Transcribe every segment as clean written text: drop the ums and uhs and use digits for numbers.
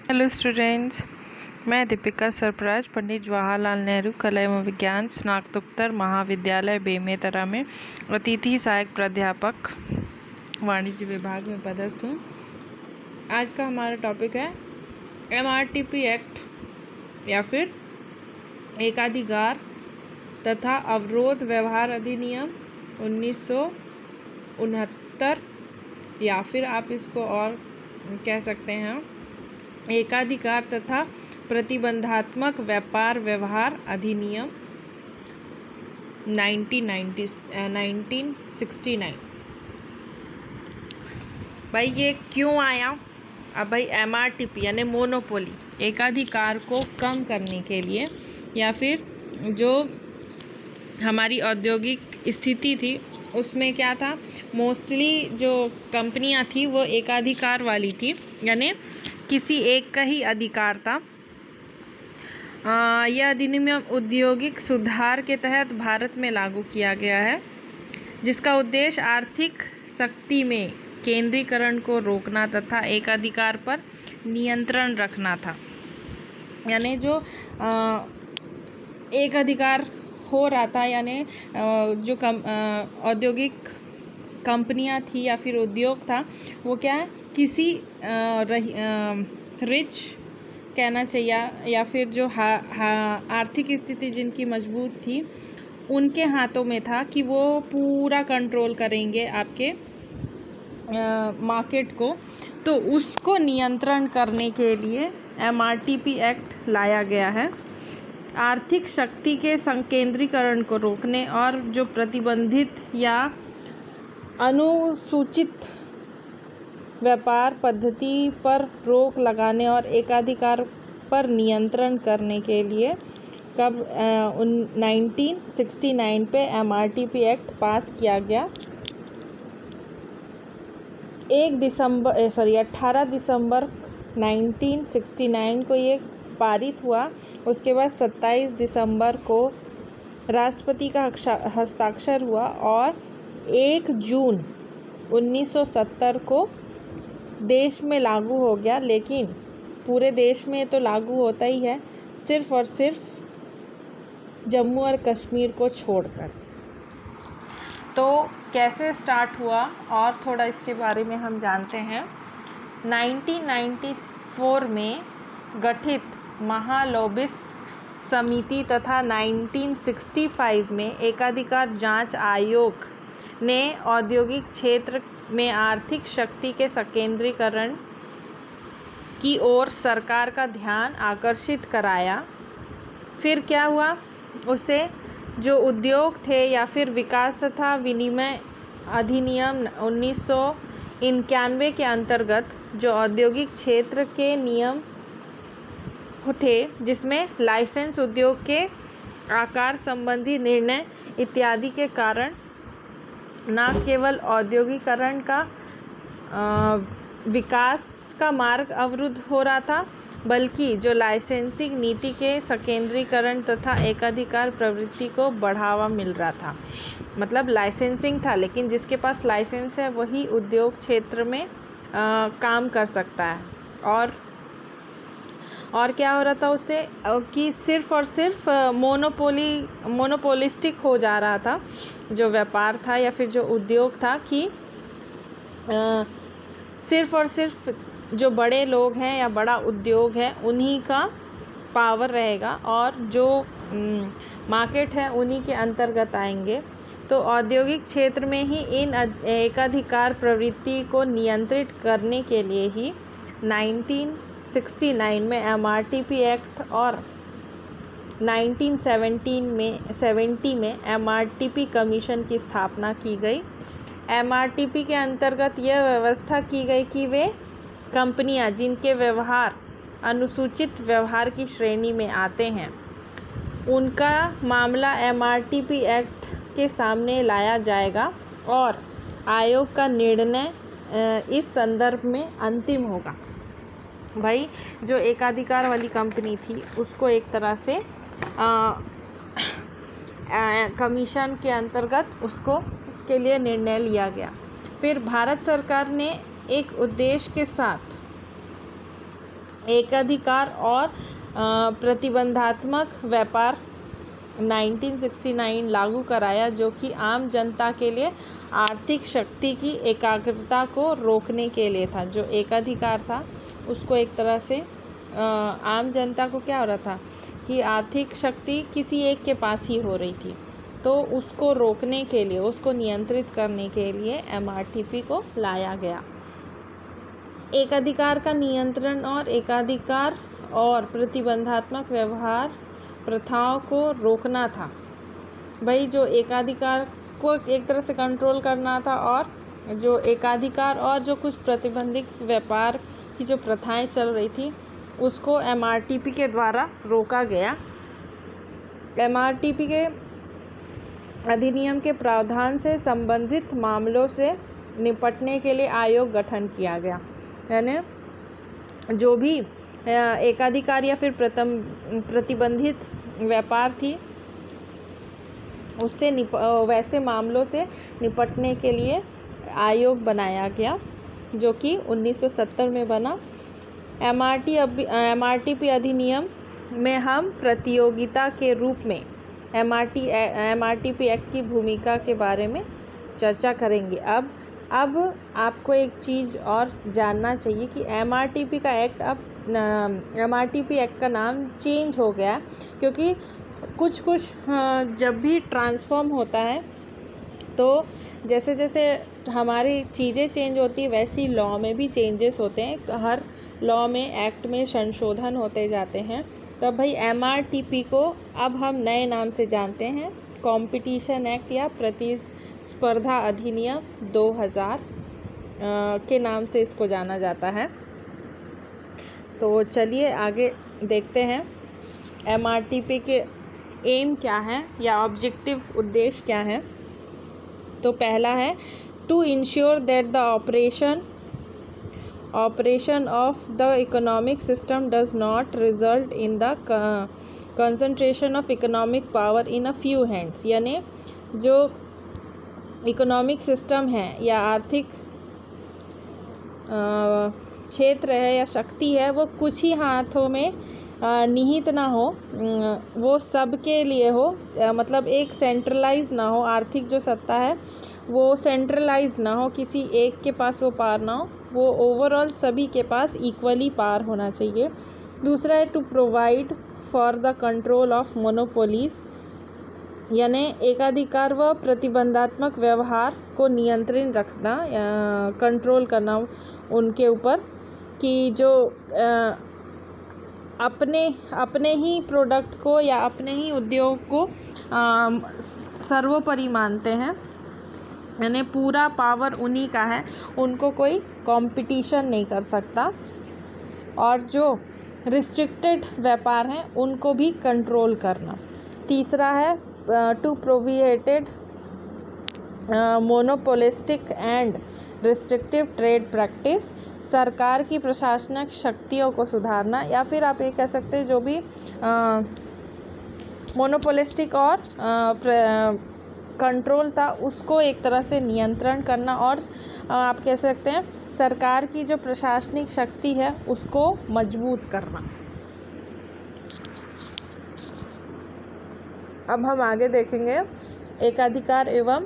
Hello students, मैं दीपिका सरफराज पंडित जवाहरलाल नेहरू कला एवं विज्ञान स्नातकोत्तर महाविद्यालय बेमेतरा में अतिथि सहायक प्राध्यापक वाणिज्य विभाग में पदस्थ हूँ। आज का हमारा टॉपिक है MRTP एक्ट या फिर एकाधिकार तथा अवरोध व्यवहार अधिनियम 1969, या फिर आप इसको और कह सकते हैं एकाधिकार तथा प्रतिबंधात्मक व्यापार व्यवहार अधिनियम 1969। भाई ये क्यों आया? अब भाई MRTP यानी मोनोपोली, एकाधिकार को कम करने के लिए, या फिर जो हमारी औद्योगिक स्थिति थी उसमें क्या था, मोस्टली जो कंपनियां थी वो एकाधिकार वाली थी, यानी किसी एक का ही अधिकार था। यह अधिनियम औद्योगिक सुधार के तहत भारत में लागू किया गया है, जिसका उद्देश्य आर्थिक शक्ति में केंद्रीकरण को रोकना तथा एकाधिकार पर नियंत्रण रखना था। यानी जो एक अधिकार हो रहा था, यानी जो औद्योगिक कंपनियां थी या फिर उद्योग था, वो क्या है, किसी रिच कहना चाहिए या फिर जो आर्थिक स्थिति जिनकी मजबूत थी उनके हाथों में था कि वो पूरा कंट्रोल करेंगे आपके मार्केट को। तो उसको नियंत्रण करने के लिए MRTP एक्ट लाया गया है। आर्थिक शक्ति के संकेंद्रीकरण को रोकने और जो प्रतिबंधित या अनुसूचित व्यापार पद्धति पर रोक लगाने और एकाधिकार पर नियंत्रण करने के लिए 1969 पे MRTP एक्ट पास किया गया। 18 दिसंबर 1969 को ये पारित हुआ। उसके बाद 27 दिसंबर को राष्ट्रपति का हस्ताक्षर हुआ और 1 जून 1970 को देश में लागू हो गया। लेकिन पूरे देश में तो लागू होता ही है, सिर्फ और सिर्फ जम्मू और कश्मीर को छोड़कर। तो कैसे स्टार्ट हुआ और थोड़ा इसके बारे में हम जानते हैं। 1994 में गठित महालोबिस समिति तथा 1965 में एकाधिकार जांच आयोग ने औद्योगिक क्षेत्र में आर्थिक शक्ति के संकेंद्रीकरण की ओर सरकार का ध्यान आकर्षित कराया। फिर क्या हुआ, उससे जो उद्योग थे या फिर विकास तथा विनिमय अधिनियम 1991 के अंतर्गत जो औद्योगिक क्षेत्र के नियम थे, जिसमें लाइसेंस, उद्योग के आकार संबंधी निर्णय इत्यादि के कारण न केवल औद्योगिकरण का विकास का मार्ग अवरुद्ध हो रहा था, बल्कि जो लाइसेंसिंग नीति के संकेंद्रीकरण तथा एकाधिकार प्रवृत्ति को बढ़ावा मिल रहा था। मतलब लाइसेंसिंग था, लेकिन जिसके पास लाइसेंस है वही उद्योग क्षेत्र में काम कर सकता है। और क्या हो रहा था उससे कि सिर्फ और सिर्फ मोनोपोलिस्टिक हो जा रहा था जो व्यापार था या फिर जो उद्योग था, कि सिर्फ और सिर्फ जो बड़े लोग हैं या बड़ा उद्योग है उन्हीं का पावर रहेगा और जो मार्केट है उन्हीं के अंतर्गत आएंगे। तो औद्योगिक क्षेत्र में ही इन एकाधिकार प्रवृत्ति को नियंत्रित करने के लिए ही 1969 में MRTP एक्ट और 1970 में MRTP कमीशन की स्थापना की गई। MRTP के अंतर्गत यह व्यवस्था की गई कि वे कंपनियां जिनके व्यवहार अनुसूचित व्यवहार की श्रेणी में आते हैं, उनका मामला MRTP एक्ट के सामने लाया जाएगा और आयोग का निर्णय इस संदर्भ में अंतिम होगा। भाई जो एकाधिकार वाली कंपनी थी उसको एक तरह से कमीशन के अंतर्गत उसको के लिए निर्णय लिया गया। फिर भारत सरकार ने एक उद्देश्य के साथ एकाधिकार और प्रतिबंधात्मक व्यापार 1969 लागू कराया, जो कि आम जनता के लिए आर्थिक शक्ति की एकाग्रता को रोकने के लिए था। जो एकाधिकार था उसको एक तरह से आम जनता को क्या हो रहा था कि आर्थिक शक्ति किसी एक के पास ही हो रही थी, तो उसको रोकने के लिए, उसको नियंत्रित करने के लिए MRTP को लाया गया। एकाधिकार का नियंत्रण और एकाधिकार और प्रतिबंधात्मक व्यवहार प्रथाओं को रोकना था। भाई जो एकाधिकार को एक तरह से कंट्रोल करना था, और जो एकाधिकार और जो कुछ प्रतिबंधित व्यापार की जो प्रथाएं चल रही थी उसको MRTP के द्वारा रोका गया। MRTP के अधिनियम के प्रावधान से संबंधित मामलों से निपटने के लिए आयोग गठन किया गया। यानी जो भी एकाधिकार या फिर प्रतिबंधित व्यापार थी उससे वैसे मामलों से निपटने के लिए आयोग बनाया गया, जो कि 1970 में बना। MRTP अधिनियम में हम प्रतियोगिता के रूप में MRTP एक्ट की भूमिका के बारे में चर्चा करेंगे। अब आपको एक चीज़ और जानना चाहिए कि MRTP एक्ट का नाम चेंज हो गया, क्योंकि कुछ जब भी ट्रांसफॉर्म होता है तो जैसे जैसे हमारी चीज़ें चेंज होती है वैसी लॉ में भी चेंजेस होते हैं। हर लॉ में, एक्ट में संशोधन होते जाते हैं। तो भाई MRTP को अब हम नए नाम से जानते हैं, कॉम्पिटिशन एक्ट या प्रतिस्पर्धा अधिनियम 2000 के नाम से इसको जाना जाता है। तो चलिए आगे देखते हैं MRTP के एम क्या है या ऑब्जेक्टिव, उद्देश्य क्या है। तो पहला है to ensure that the operation of the economic system does not result in the concentration of economic power in a few hands. यानी जो इकोनॉमिक सिस्टम है या आर्थिक क्षेत्र है या शक्ति है वो कुछ ही हाथों में निहित ना हो, वो सब के लिए हो। मतलब एक सेंट्रलाइज ना हो, आर्थिक जो सत्ता है वो सेंट्रलाइज ना हो, किसी एक के पास वो पावर ना हो, वो ओवरऑल सभी के पास इक्वली पावर होना चाहिए। दूसरा है to provide for the control of monopolies, यानी एकाधिकार व प्रतिबंधात्मक व्यवहार को नियंत्रित रखना, कंट्रोल करना उनके ऊपर, कि जो अपने ही प्रोडक्ट को या अपने ही उद्योग को सर्वोपरि मानते हैं, यानी पूरा पावर उन्हीं का है, उनको कोई कंपटीशन नहीं कर सकता। और जो रिस्ट्रिक्टेड व्यापार हैं उनको भी कंट्रोल करना। तीसरा है to prohibited monopolistic and restrictive trade practice, सरकार की प्रशासनिक शक्तियों को सुधारना, या फिर आप ये कह सकते हैं जो भी मोनोपोलिस्टिक और कंट्रोल था उसको एक तरह से नियंत्रण करना, और आप कह सकते हैं सरकार की जो प्रशासनिक शक्ति है उसको मजबूत करना। अब हम आगे देखेंगे एकाधिकार एवं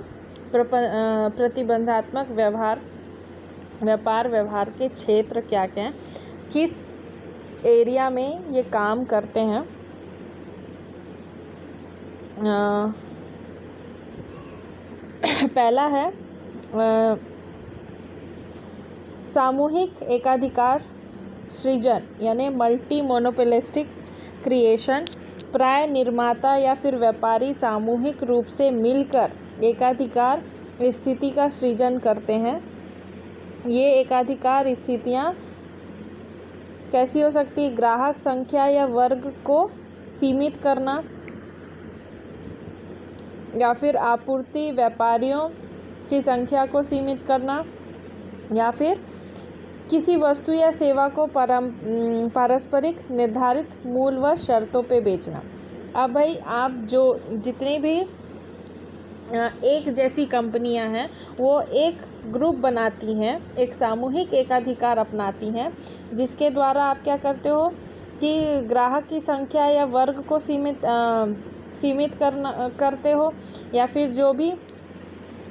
प्रतिबंधात्मक व्यवहार के क्षेत्र क्या क्या हैं, किस एरिया में ये काम करते हैं। पहला है सामूहिक एकाधिकार सृजन, यानी मल्टी मोनोपोलिस्टिक क्रिएशन। प्राय निर्माता या फिर व्यापारी सामूहिक रूप से मिलकर एकाधिकार स्थिति का सृजन करते हैं। ये एकाधिकार स्थितियाँ कैसी हो सकती है? ग्राहक संख्या या वर्ग को सीमित करना, या फिर आपूर्ति व्यापारियों की संख्या को सीमित करना, या फिर किसी वस्तु या सेवा को पारस्परिक निर्धारित मूल्य व शर्तों पे बेचना। अब भाई आप जितनी भी एक जैसी कंपनियां हैं वो एक ग्रुप बनाती हैं, एक सामूहिक एकाधिकार अपनाती हैं, जिसके द्वारा आप क्या करते हो कि ग्राहक की संख्या या वर्ग को सीमित करते हो, या फिर जो भी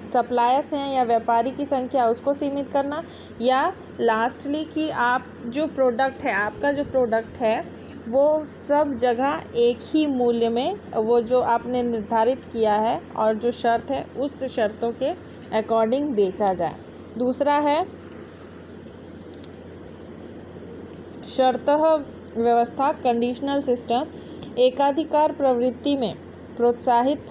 सप्लायर्स हैं या व्यापारी की संख्या उसको सीमित करना, या लास्टली कि आप जो प्रोडक्ट है, आपका जो प्रोडक्ट है वो सब जगह एक ही मूल्य में, वो जो आपने निर्धारित किया है और जो शर्त है उस शर्तों के अकॉर्डिंग बेचा जाए। दूसरा है शर्तः व्यवस्था, कंडीशनल सिस्टम। एकाधिकार प्रवृत्ति में प्रोत्साहित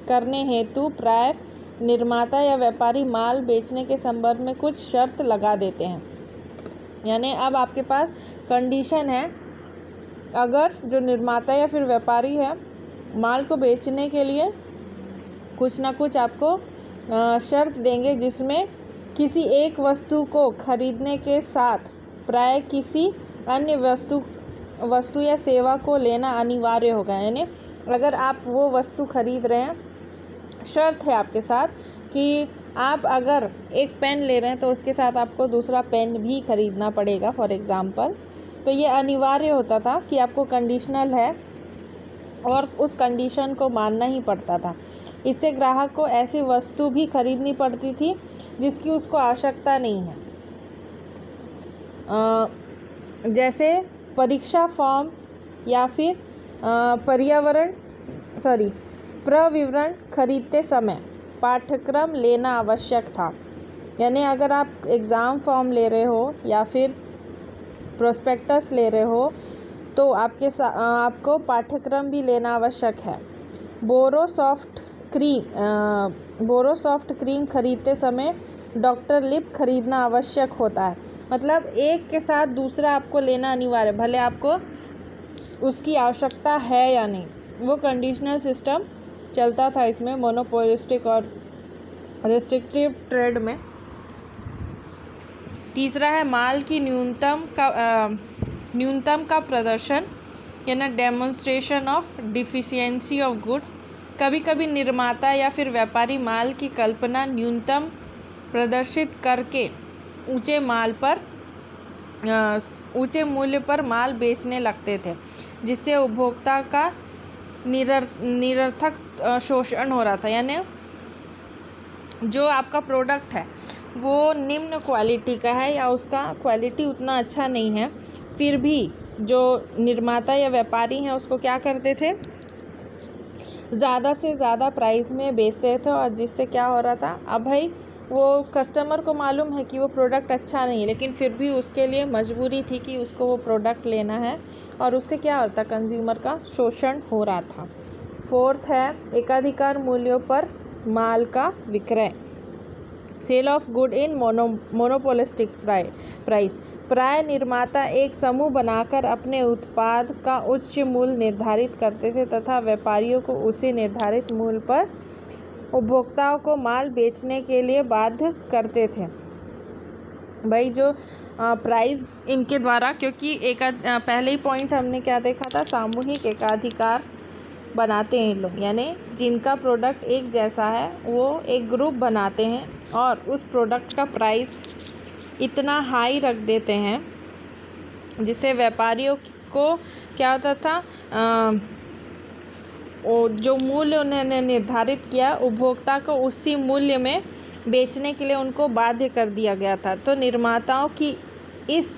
करने हेतु प्राय निर्माता या व्यापारी माल बेचने के संबंध में कुछ शर्त लगा देते हैं। यानी अब आपके पास कंडीशन है, अगर जो निर्माता या फिर व्यापारी है माल को बेचने के लिए कुछ ना कुछ आपको शर्त देंगे, जिसमें किसी एक वस्तु को खरीदने के साथ प्राय किसी अन्य वस्तु या सेवा को लेना अनिवार्य होगा। यानी अगर आप वो वस्तु खरीद रहे हैं, शर्त है आपके साथ कि आप अगर एक पेन ले रहे हैं तो उसके साथ आपको दूसरा पेन भी खरीदना पड़ेगा फॉर एग्ज़ाम्पल। तो ये अनिवार्य होता था कि आपको कंडीशनल है और उस कंडीशन को मानना ही पड़ता था। इससे ग्राहक को ऐसी वस्तु भी खरीदनी पड़ती थी जिसकी उसको आवश्यकता नहीं है, जैसे परीक्षा फॉर्म या फिर प्रविवरण खरीदते समय पाठ्यक्रम लेना आवश्यक था। यानी अगर आप एग्ज़ाम फॉर्म ले रहे हो या फिर प्रोस्पेक्टस ले रहे हो तो आपको पाठ्यक्रम भी लेना आवश्यक है। बोरोसॉफ्ट क्रीम खरीदते समय डॉक्टर लिप खरीदना आवश्यक होता है। मतलब एक के साथ दूसरा आपको लेना अनिवार्य, भले आपको उसकी आवश्यकता है या नहीं। वो कंडीशनल सिस्टम चलता था इसमें, मोनोपोलिस्टिक और रिस्ट्रिक्टिव ट्रेड में। तीसरा है माल की न्यूनतम का प्रदर्शन, यानी demonstration of deficiency of good. कभी कभी निर्माता या फिर व्यापारी माल की कल्पना न्यूनतम प्रदर्शित करके ऊंचे मूल्य पर माल बेचने लगते थे, जिससे उपभोक्ता का निरर्थक शोषण हो रहा था। यानी जो आपका प्रोडक्ट है वो निम्न क्वालिटी का है या उसका क्वालिटी उतना अच्छा नहीं है, फिर भी जो निर्माता या व्यापारी हैं उसको क्या करते थे, ज़्यादा से ज़्यादा प्राइस में बेचते थे। और जिससे क्या हो रहा था, अब भाई वो कस्टमर को मालूम है कि वो प्रोडक्ट अच्छा नहीं है, लेकिन फिर भी उसके लिए मजबूरी थी कि उसको वो प्रोडक्ट लेना है, और उससे क्या होता, कंज्यूमर का शोषण हो रहा था। फोर्थ है एकाधिकार मूल्यों पर माल का विक्रय, sale of good in monopolistic price. प्राय निर्माता एक समूह बनाकर अपने उत्पाद का उच्च मूल्य निर्धारित करते थे तथा व्यापारियों को उसी निर्धारित मूल्य पर उपभोक्ताओं को माल बेचने के लिए बाध्य करते थे। भाई जो प्राइस इनके द्वारा, क्योंकि पहले ही पॉइंट हमने क्या देखा था, सामूहिक एकाधिकार बनाते हैं लोग, यानी जिनका प्रोडक्ट एक जैसा है वो एक ग्रुप बनाते हैं और उस प्रोडक्ट का प्राइस इतना हाई रख देते हैं जिससे व्यापारियों को क्या होता था, जो मूल्य उन्होंने निर्धारित किया उपभोक्ता को उसी मूल्य में बेचने के लिए उनको बाध्य कर दिया गया था। तो निर्माताओं की इस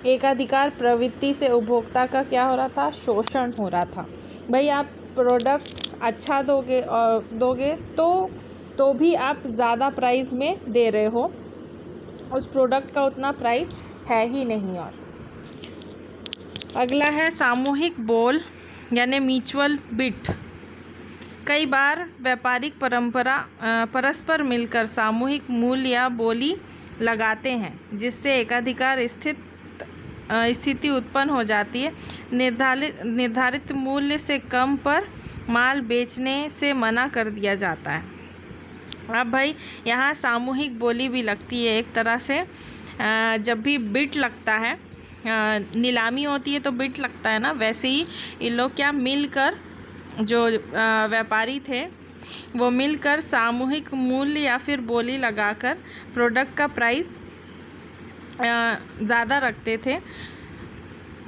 एकाधिकार प्रवृत्ति से उपभोक्ता का क्या हो रहा था, शोषण हो रहा था। भाई आप प्रोडक्ट अच्छा दोगे तो भी आप ज़्यादा प्राइस में दे रहे हो, उस प्रोडक्ट का उतना प्राइस है ही नहीं। और अगला है सामूहिक बोल यानी म्यूचुअल बिड। कई बार व्यापारिक परस्पर मिलकर सामूहिक मूल्य या बोली लगाते हैं, जिससे एकाधिकार स्थिति उत्पन्न हो जाती है। निर्धारित मूल्य से कम पर माल बेचने से मना कर दिया जाता है। अब भाई यहाँ सामूहिक बोली भी लगती है एक तरह से। जब भी बिड लगता है, नीलामी होती है तो बिड लगता है ना, वैसे ही ये लोग क्या मिलकर जो व्यापारी थे वो मिलकर सामूहिक मूल्य या फिर बोली लगाकर प्रोडक्ट का प्राइस ज़्यादा रखते थे।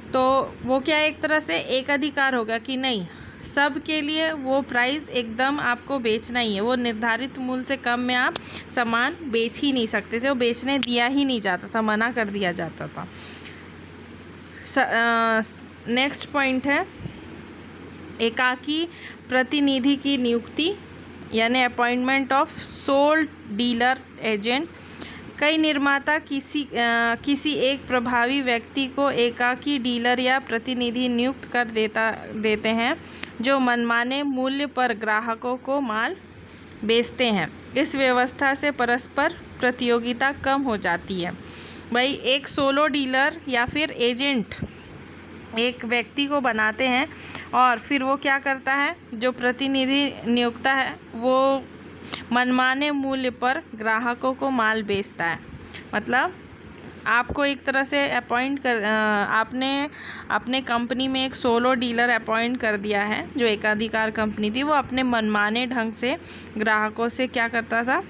तो वो क्या एक तरह से एक अधिकार होगा कि नहीं, सब के लिए वो प्राइस एकदम आपको बेचना ही है, वो निर्धारित मूल्य से कम में आप सामान बेच ही नहीं सकते थे, वो बेचने दिया ही नहीं जाता था, मना कर दिया जाता था। नेक्स्ट पॉइंट है एकाकी प्रतिनिधि की नियुक्ति यानी appointment of sole dealer agent. कई निर्माता किसी एक प्रभावी व्यक्ति को एकाकी डीलर या प्रतिनिधि नियुक्त कर देते हैं जो मनमाने मूल्य पर ग्राहकों को माल बेचते हैं। इस व्यवस्था से परस्पर प्रतियोगिता कम हो जाती है। भाई एक सोलो डीलर या फिर एजेंट एक व्यक्ति को बनाते हैं और फिर वो क्या करता है, जो प्रतिनिधि नियुक्त है वो मनमाने मूल्य पर ग्राहकों को माल बेचता है। मतलब आपको एक तरह से आपने अपने कंपनी में एक सोलो डीलर अपॉइंट कर दिया है जो एकाधिकार कंपनी थी, वो अपने मनमाने ढंग से ग्राहकों से क्या करता था,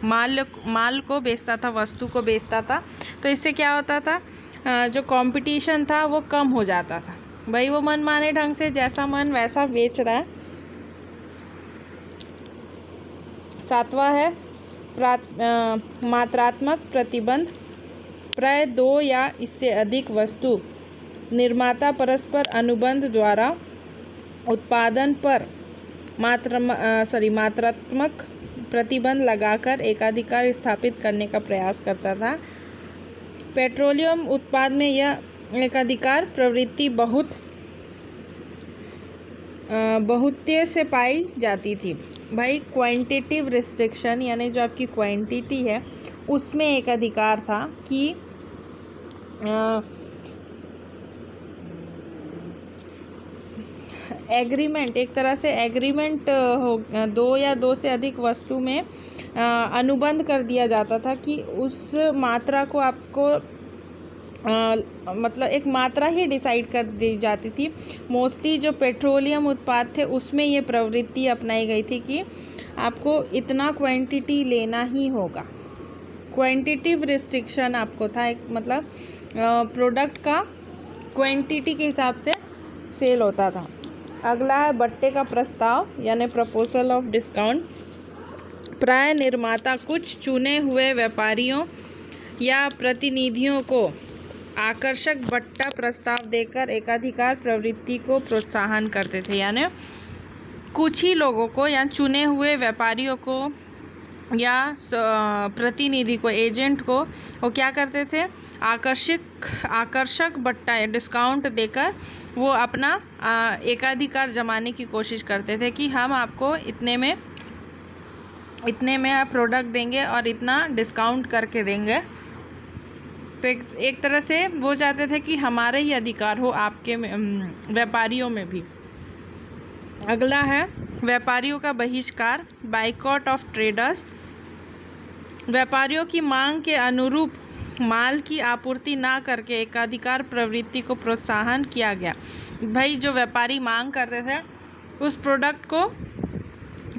माल को बेचता था, वस्तु को बेचता था। तो इससे क्या होता था, जो कंपटीशन था वो कम हो जाता था। भाई वो मनमाने ढंग से जैसा मन वैसा बेच रहा है। 7वां है मात्रात्मक प्रतिबंध। प्राय 2 या इससे अधिक वस्तु निर्माता परस्पर अनुबंध द्वारा उत्पादन पर मात्रात्मक प्रतिबंध लगाकर एकाधिकार स्थापित करने का प्रयास करता था। पेट्रोलियम उत्पाद में यह एकाधिकार प्रवृत्ति बहुत्य से पाई जाती थी। भाई क्वांटिटिव रिस्ट्रिक्शन यानी जो आपकी क्वांटिटी है उसमें एक अधिकार था कि एग्रीमेंट, एक तरह से एग्रीमेंट हो 2 या 2 से अधिक वस्तु में अनुबंध कर दिया जाता था कि उस मात्रा को आपको मतलब एक मात्रा ही डिसाइड कर दी जाती थी। मोस्टली जो पेट्रोलियम उत्पाद थे उसमें ये प्रवृत्ति अपनाई गई थी कि आपको इतना क्वांटिटी लेना ही होगा। क्वांटिटिव रिस्ट्रिक्शन आपको था, एक मतलब प्रोडक्ट का क्वांटिटी के हिसाब से सेल होता था। अगला है बट्टे का प्रस्ताव यानी प्रपोजल ऑफ डिस्काउंट। प्राय निर्माता कुछ चुने हुए व्यापारियों या प्रतिनिधियों को आकर्षक बट्टा प्रस्ताव देकर एकाधिकार प्रवृत्ति को प्रोत्साहन करते थे। यानी कुछ ही लोगों को या चुने हुए व्यापारियों को या प्रतिनिधि को, एजेंट को, वो क्या करते थे, आकर्षक बट्टा या डिस्काउंट देकर वो अपना एकाधिकार जमाने की कोशिश करते थे कि हम आपको इतने में आप प्रोडक्ट देंगे और इतना डिस्काउंट करके देंगे। तो एक तरह से वो चाहते थे कि हमारे ही अधिकार हो आपके व्यापारियों में भी। अगला है व्यापारियों का बहिष्कार, बाइकॉट ऑफ ट्रेडर्स। व्यापारियों की मांग के अनुरूप माल की आपूर्ति ना करके एकाधिकार प्रवृत्ति को प्रोत्साहन किया गया। भाई जो व्यापारी मांग करते थे उस प्रोडक्ट को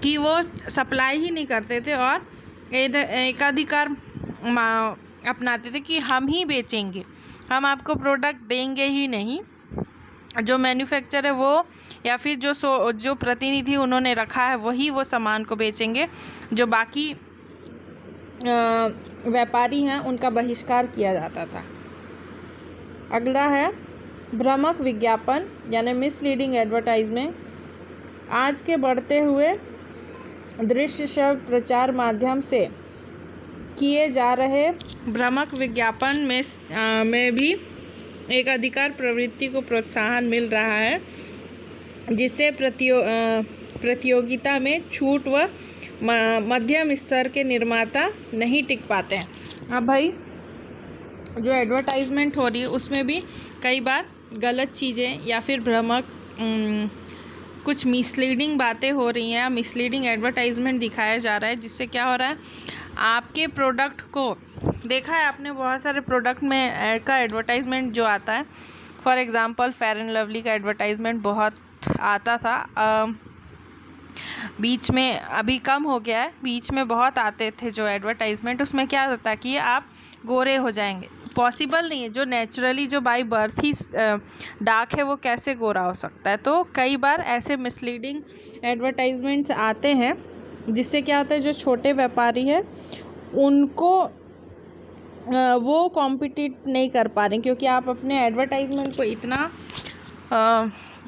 कि वो सप्लाई ही नहीं करते थे और एकाधिकार अपनाते थे कि हम ही बेचेंगे, हम आपको प्रोडक्ट देंगे ही नहीं। जो मैन्युफैक्चर है वो या फिर जो प्रतिनिधि उन्होंने रखा है वही वो सामान को बेचेंगे, जो बाकी व्यापारी हैं उनका बहिष्कार किया जाता था। अगला है भ्रामक विज्ञापन यानी मिसलीडिंग एडवर्टाइजमेंट। आज के बढ़ते हुए दृश्य शब्द प्रचार माध्यम से किए जा रहे भ्रामक विज्ञापन में भी एकाधिकार प्रवृत्ति को प्रोत्साहन मिल रहा है, जिससे प्रतियोगिता में छूट व मध्यम स्तर के निर्माता नहीं टिक पाते हैं। अब भाई जो एडवर्टाइजमेंट हो रही है उसमें भी कई बार गलत चीज़ें या फिर भ्रामक कुछ मिसलीडिंग बातें हो रही हैं, मिसलीडिंग एडवर्टाइजमेंट दिखाया जा रहा है, जिससे क्या हो रहा है, आपके प्रोडक्ट को देखा है आपने बहुत सारे प्रोडक्ट में का एडवर्टाइजमेंट जो आता है, for example fair and lovely का एडवर्टाइजमेंट बहुत बहुत आता था, बीच में अभी कम हो गया है, बीच में बहुत आते थे जो एडवर्टाइजमेंट। उसमें क्या होता है कि आप गोरे हो जाएंगे, पॉसिबल नहीं है। जो नेचुरली जो बाय बर्थ ही डार्क है वो कैसे गोरा हो सकता है। तो कई बार ऐसे मिसलीडिंग एडवर्टाइजमेंट्स आते हैं जिससे क्या होता है, जो छोटे व्यापारी हैं उनको वो कॉम्पिटिट नहीं कर पा रहे, क्योंकि आप अपने एडवर्टाइजमेंट को इतना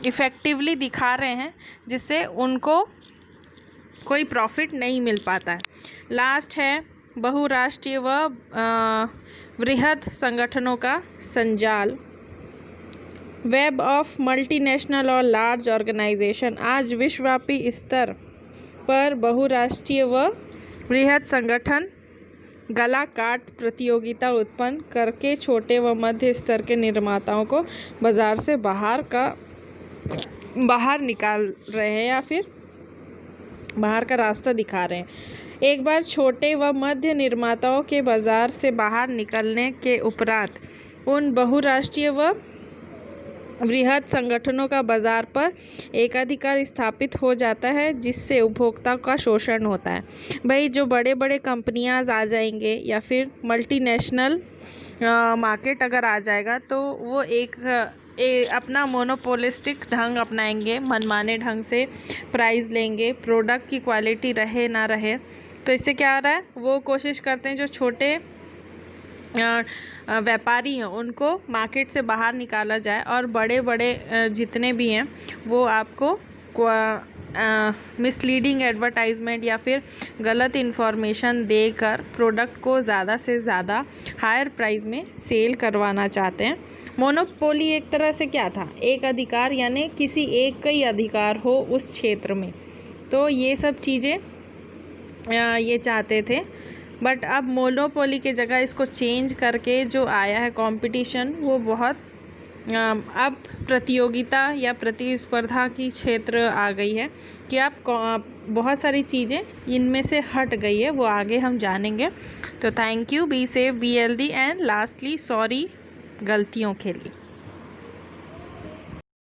इफ़ेक्टिवली दिखा रहे हैं जिससे उनको कोई प्रॉफिट नहीं मिल पाता है। लास्ट है बहुराष्ट्रीय व वृहद संगठनों का संजाल, वेब ऑफ मल्टीनेशनल और लार्ज ऑर्गेनाइजेशन। आज विश्वव्यापी स्तर पर बहुराष्ट्रीय व वृहद संगठन गला काट प्रतियोगिता उत्पन्न करके छोटे व मध्य स्तर के निर्माताओं को बाजार से बाहर निकाल रहे हैं या फिर बाहर का रास्ता दिखा रहे हैं। एक बार छोटे व मध्य निर्माताओं के बाजार से बाहर निकलने के उपरांत उन बहुराष्ट्रीय व वृहद संगठनों का बाजार पर एकाधिकार स्थापित हो जाता है, जिससे उपभोक्ता का शोषण होता है। भाई जो बड़े बड़े कंपनियां आ जाएंगे या फिर मल्टीनेशनल मार्केट अगर आ जाएगा तो वो अपना मोनोपोलिस्टिक ढंग अपनाएंगे, मनमाने ढंग से प्राइस लेंगे, प्रोडक्ट की क्वालिटी रहे ना रहे। तो इससे क्या आ रहा है, वो कोशिश करते हैं जो छोटे व्यापारी हैं उनको मार्केट से बाहर निकाला जाए और बड़े बड़े जितने भी हैं वो आपको मिसलीडिंग एडवर्टाइजमेंट या फिर गलत इन्फॉर्मेशन देकर प्रोडक्ट को ज़्यादा से ज़्यादा हायर प्राइस में सेल करवाना चाहते हैं। मोनोपोली एक तरह से क्या था, एक अधिकार, यानी किसी एक का ही अधिकार हो उस क्षेत्र में। तो ये सब चीज़ें ये चाहते थे, बट अब मोनोपोली के जगह इसको चेंज करके जो आया है कंपटीशन, वो बहुत अब प्रतियोगिता या प्रतिस्पर्धा की क्षेत्र आ गई है कि आप बहुत सारी चीज़ें इनमें से हट गई है, वो आगे हम जानेंगे। तो thank you, be safe, be healthy and lastly sorry गलतियों के लिए।